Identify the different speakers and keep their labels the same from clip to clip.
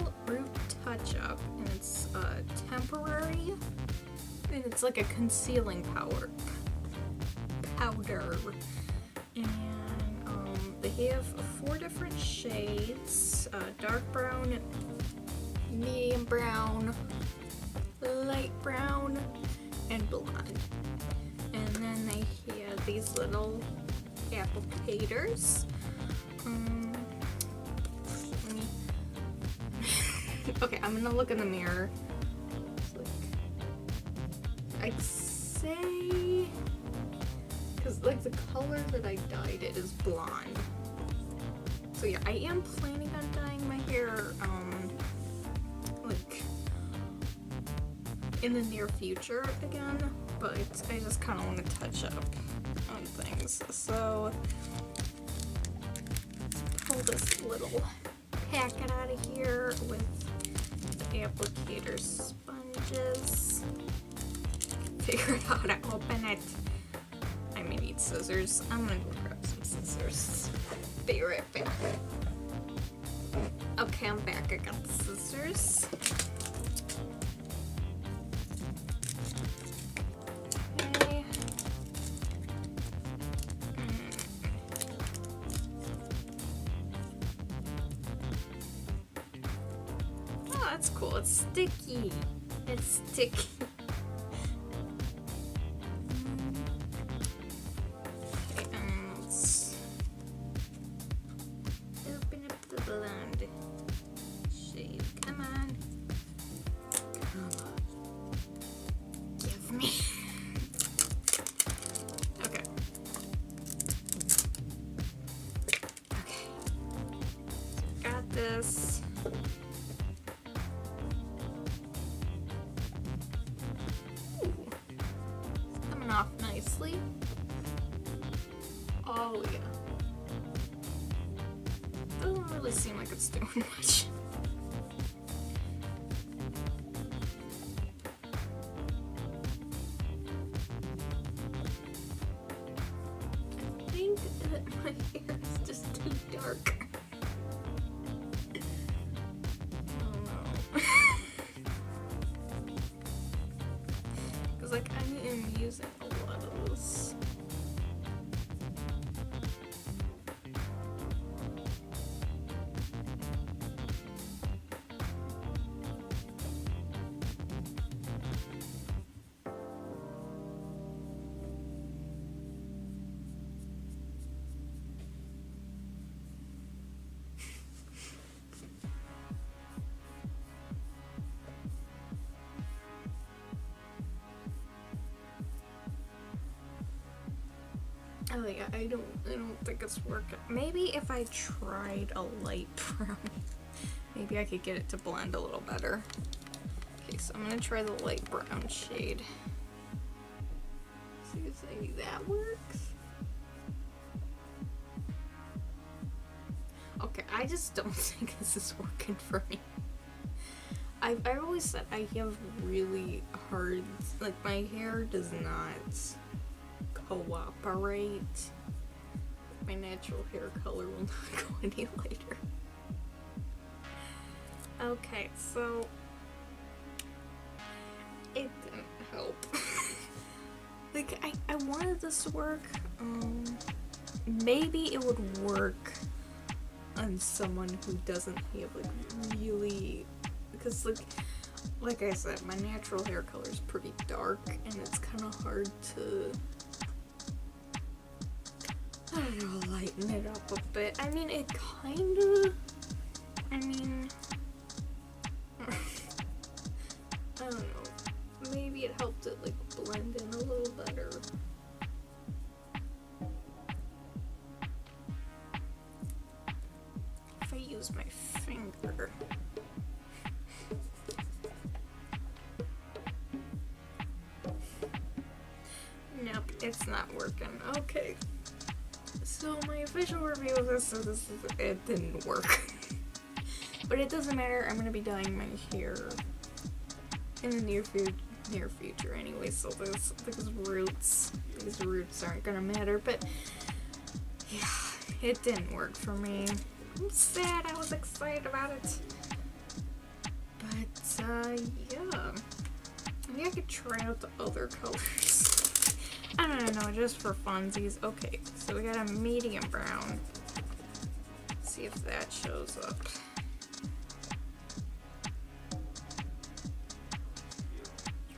Speaker 1: little root touch-up, and it's temporary, and it's like a concealing powder. And they have 4 different shades: dark brown, medium brown, light brown, and blonde. And then they have these little applicators. Okay, I'm gonna look in the mirror. I'd say, because like the color that I dyed it is blonde. So yeah, I am planning on dyeing my hair like in the near future again, but I just kind of want to touch up on things. So pull this little packet out of here with the applicator sponges. Figure out how to open it. I may need scissors. I'm gonna go grab some scissors. Be right back. Okay, I'm back. I got the scissors. Okay. Oh, that's cool. It's sticky. It's sticky. This. Ooh. Coming off nicely. Oh yeah. Doesn't really seem like it's doing much. I think that my hair is just too dark. Like, I am using a lot of this. Oh yeah, I don't think it's working. Maybe if I tried a light brown, maybe I could get it to blend a little better. Okay, so I'm gonna try the light brown shade. See if maybe that works. Okay, I just don't think this is working for me. I always said I have really hard, like my hair does not cooperate. My natural hair color will not go any lighter. Okay, so it didn't help. Like I wanted this to work. Maybe it would work on someone who doesn't have like really, because like I said, my natural hair color is pretty dark and it's kind of hard to, I don't know, lighten it up a bit. I mean, it kind of, I don't know, maybe it helped it like blend in a little better. If I use my finger. Nope, it's not working. Okay. So my official review of this is it didn't work. But it doesn't matter, I'm gonna be dyeing my hair in the near future anyway, so these roots aren't gonna matter, but yeah, it didn't work for me. I'm sad, I was excited about it. try out the other colors. I don't know, just for funsies. Okay, so we got a medium brown. Let's see if that shows up.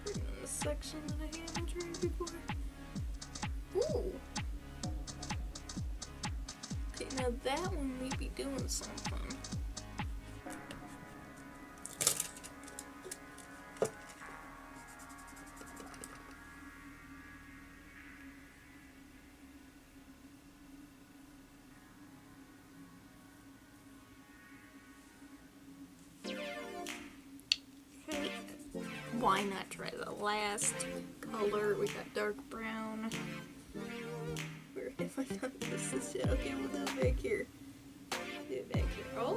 Speaker 1: Try in the section that I haven't tried before. Ooh. Okay, now that one may be doing something. Why not try the last color? We got dark brown. Where have I done this shit? Okay, we'll do it back here. Do it back here. Oh!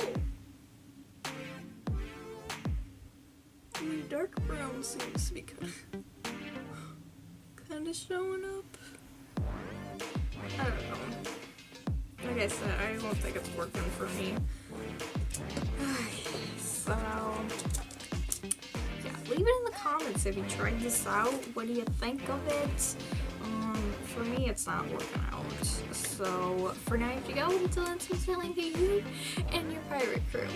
Speaker 1: I mean, dark brown seems to be kind of showing up. I don't know. Like I said, I don't think it's working for me. So... leave it in the comments if you tried this out. What do you think of it? For me, it's not working out. So, for now, you have to go. Until then, concealing to you and your pirate crew.